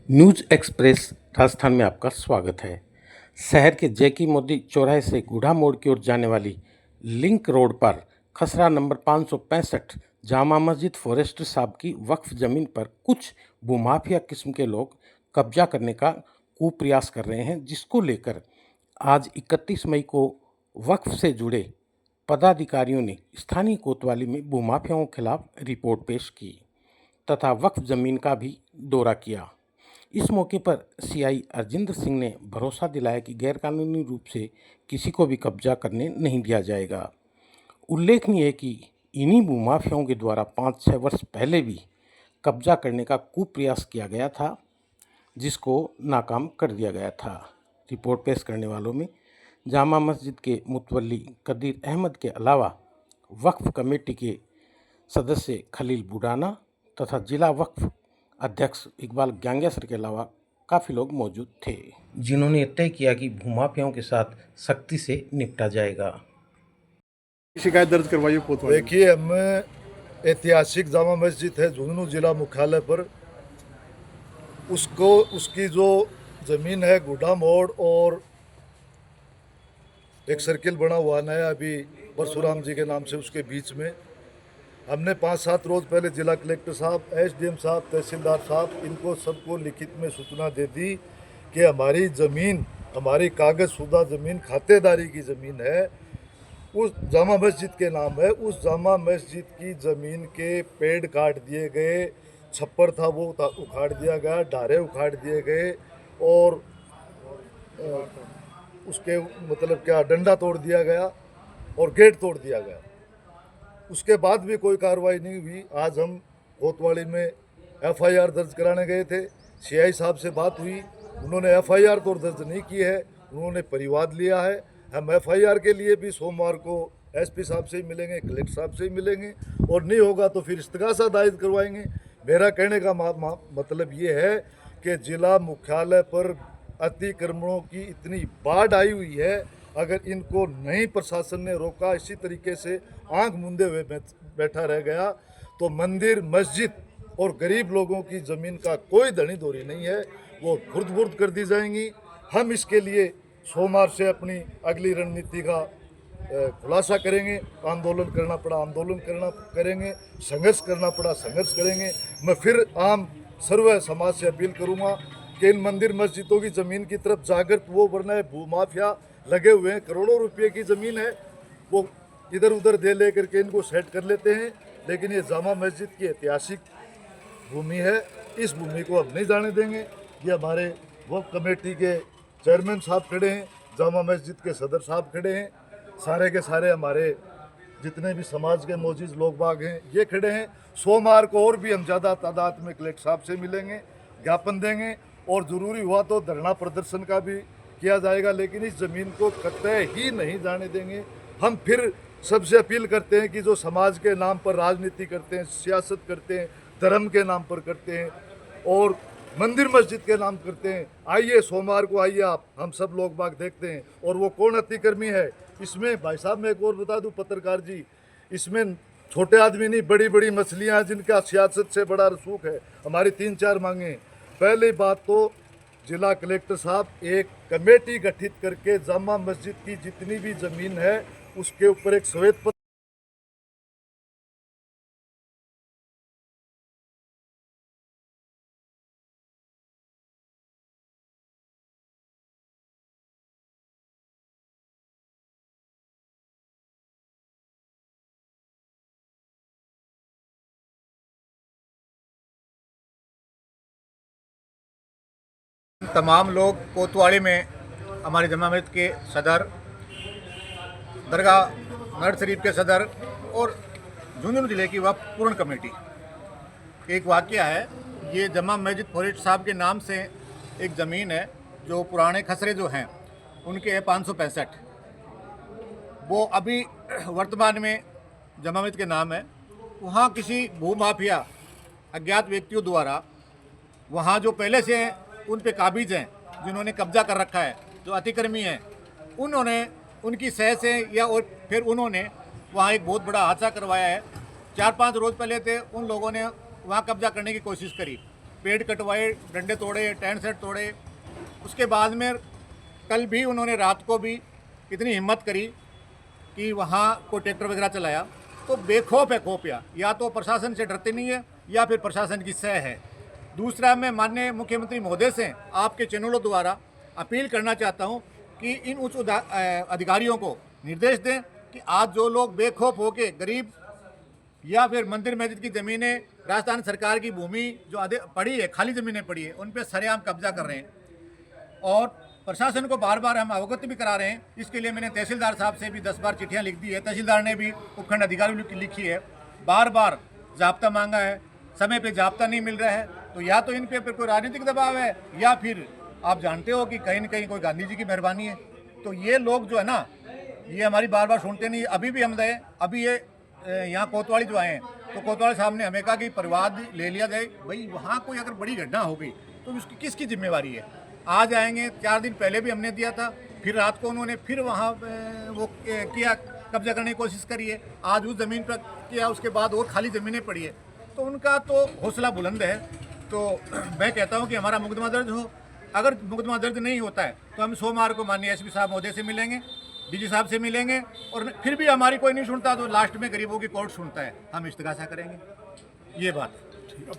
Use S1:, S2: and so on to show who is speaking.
S1: News express Rajasthan में आपका स्वागत है। शहर के जेकी मोदी चौराहे से गुढ़ा मोड़ की ओर जाने वाली लिंक रोड पर खसरा नंबर 565 जामा मस्जिद फॉरेस्ट साहब की वक्फ ज़मीन पर कुछ भूमाफिया किस्म के लोग कब्जा करने का कुप्रयास कर रहे हैं, जिसको लेकर आज 31 मई को वक्फ से जुड़े पदाधिकारियों ने स्थानीय कोतवाली में भूमाफियाओं के खिलाफ रिपोर्ट पेश की तथा वक्फ ज़मीन का भी दौरा किया। इस मौके पर सीआई अरजिंदर सिंह ने भरोसा दिलाया कि गैरकानूनी रूप से किसी को भी कब्जा करने नहीं दिया जाएगा। उल्लेखनीय है कि इन्हीं भूमाफियाओं के द्वारा 5-6 वर्ष पहले भी कब्जा करने का कुप्रयास किया गया था, जिसको नाकाम कर दिया गया था। रिपोर्ट पेश करने वालों में जामा मस्जिद के मुतवल्ली कदीर अहमद के अलावा वक्फ कमेटी के सदस्य खलील बुडाना तथा जिला वक्फ अध्यक्ष इकबाल ग्यांग्यासर के अलावा काफ़ी लोग मौजूद थे, जिन्होंने तय किया कि भूमाफियाओं के साथ सख्ती से निपटा जाएगा।
S2: शिकायत दर्ज करवाई कोतवाली।
S3: देखिए, हम ऐतिहासिक जामा मस्जिद है झुंझुनू जिला मुख्यालय पर, उसकी जो ज़मीन है गुढ़ा मोड़ और एक सर्किल बना हुआ नया अभी परशुराम जी के नाम से, उसके बीच में हमने 5-7 रोज़ पहले जिला कलेक्टर साहब, एसडीएम साहब, तहसीलदार साहब, इनको सबको लिखित में सूचना दे दी कि हमारी ज़मीन, हमारी कागज़शुदा ज़मीन खातेदारी की ज़मीन है, उस जामा मस्जिद के नाम है। उस जामा मस्जिद की ज़मीन के पेड़ काट दिए गए, छप्पर था वो उखाड़ दिया गया, ढारे उखाड़ दिए गए और उसके मतलब क्या डंडा तोड़ दिया गया और गेट तोड़ दिया गया। उसके बाद भी कोई कार्रवाई नहीं हुई। आज हम कोतवाली में एफआईआर दर्ज कराने गए थे। सीआई साहब से बात हुई, उन्होंने एफआईआर तो दर्ज नहीं की है, उन्होंने परिवाद लिया है। हम एफआईआर के लिए भी सोमवार को एसपी साहब से ही मिलेंगे, कलेक्टर साहब से ही मिलेंगे और नहीं होगा तो फिर इस्तगासा दायर करवाएंगे। मेरा कहने का मतलब ये है कि जिला मुख्यालय पर अतिक्रमणों की इतनी बाढ़ आई हुई है, अगर इनको नहीं प्रशासन ने रोका, इसी तरीके से आंख मूंदे हुए बैठा रह गया तो मंदिर, मस्जिद और गरीब लोगों की ज़मीन का कोई धनी धोरी नहीं है, वो खुर्द-बुर्द कर दी जाएंगी। हम इसके लिए सोमवार से अपनी अगली रणनीति का खुलासा करेंगे। आंदोलन करना पड़ा आंदोलन करेंगे, संघर्ष करना पड़ा संघर्ष करेंगे। मैं फिर आम सर्व समाज से अपील करूँगा कि इन मंदिर मस्जिदों की ज़मीन की तरफ जागृत वो, वरना भूमाफिया लगे हुए हैं, करोड़ों रुपये की ज़मीन है, वो इधर उधर दे ले करके इनको सेट कर लेते हैं। लेकिन ये जामा मस्जिद की ऐतिहासिक भूमि है, इस भूमि को हम नहीं जाने देंगे। ये हमारे वक्फ कमेटी के चेयरमैन साहब खड़े हैं, जामा मस्जिद के सदर साहब खड़े हैं, सारे के सारे हमारे जितने भी समाज के मौजूद लोग बाग हैं ये खड़े हैं। सोमवार को और भी हम ज़्यादा तादाद में कलेक्टर साहब से मिलेंगे, ज्ञापन देंगे और ज़रूरी हुआ तो धरना प्रदर्शन का भी किया जाएगा, लेकिन इस ज़मीन को कतई ही नहीं जाने देंगे। हम फिर सबसे अपील करते हैं कि जो समाज के नाम पर राजनीति करते हैं, सियासत करते हैं, धर्म के नाम पर करते हैं और मंदिर मस्जिद के नाम करते हैं, आइए सोमवार को आइए आप, हम सब लोग बाग देखते हैं। और वो कौन अतिक्रमी है इसमें, भाई साहब मैं एक और बता दूं पत्रकार जी, इसमें छोटे आदमी नहीं, बड़ी बड़ी मछलियाँ हैं जिनका सियासत से बड़ा रसूख है। हमारी 3-4 मांगे। पहली बात तो जिला कलेक्टर साहब एक कमेटी गठित करके जामा मस्जिद की जितनी भी ज़मीन है उसके ऊपर एक श्वेत पत्र
S4: तमाम लोग कोतवाली में हमारे जमा मस्जिद के सदर, दरगाह नर शरीफ के सदर और झुंझुनू जिले की वक्फ पूर्ण कमेटी, एक वाक़या है। ये जमा मस्जिद फॉरेस्ट साहब के नाम से एक ज़मीन है, जो पुराने खसरे जो हैं उनके हैं 565, वो अभी वर्तमान में जमा मस्जिद के नाम है। वहाँ किसी भूमाफिया अज्ञात व्यक्तियों द्वारा वहाँ जो पहले से उन पे काबिज हैं, जिन्होंने कब्जा कर रखा है, जो अतिक्रमी हैं, उन्होंने उनकी सह से या और फिर उन्होंने वहाँ एक बहुत बड़ा हादसा करवाया है। 4-5 रोज़ पहले थे उन लोगों ने वहाँ कब्जा करने की कोशिश करी। पेड़ कटवाए, डंडे तोड़े, टेंट सेट तोड़े। उसके बाद में कल भी उन्होंने रात को भी इतनी हिम्मत करी कि वहाँ कोई ट्रैक्टर वगैरह चलाया। तो बेखौफ है खोफिया, या तो प्रशासन से डरते नहीं है या फिर प्रशासन की सह है। दूसरा, मैं माननीय मुख्यमंत्री महोदय से आपके चैनलों द्वारा अपील करना चाहता हूँ कि इन उच्च अधिकारियों को निर्देश दें कि आज जो लोग बेखौफ होके गरीब या फिर मंदिर मस्जिद की ज़मीनें, राजस्थान सरकार की भूमि जो पड़ी है, खाली ज़मीनें पड़ी है, उन पर सरेआम कब्जा कर रहे हैं और प्रशासन को बार बार हम अवगत भी करा रहे हैं। इसके लिए मैंने तहसीलदार साहब से भी 10 बार चिट्ठियाँ लिख दी है, तहसीलदार ने भी उपखंड अधिकारियों की लिखी है, बार बार जाब्ता मांगा है, समय पे जाब्ता नहीं मिल रहा है। तो या तो इन पे कोई राजनीतिक दबाव है या फिर आप जानते हो कि कहीं न कहीं कोई गांधी जी की मेहरबानी है। तो ये लोग जो है ना, ये हमारी बार बार सुनते नहीं। अभी भी हम गए, अभी ये यहाँ कोतवाली जो आए हैं, तो कोतवाली साहब ने हमें कहा कि परिवाद ले लिया जाए। भाई वहाँ कोई अगर बड़ी घटना हो गई तो उसकी किसकी जिम्मेवारी है? आज आएंगे, 4 दिन पहले भी हमने दिया था, फिर रात को उन्होंने फिर वहाँ वो किया, कब्जा करने की कोशिश करी है। आज उस ज़मीन पर किया, उसके बाद और खाली ज़मीनें पड़ी है। तो उनका तो हौसला बुलंद है। तो मैं कहता हूँ कि हमारा मुकदमा दर्ज हो। अगर मुकदमा दर्ज नहीं होता है तो हम सोमवार को माननीय एसपी साहब महोदय से मिलेंगे, डीजी साहब से मिलेंगे, और फिर भी हमारी कोई नहीं सुनता तो लास्ट में गरीबों की कोर्ट सुनता है, हम इस्तिगासा करेंगे। ये बात है।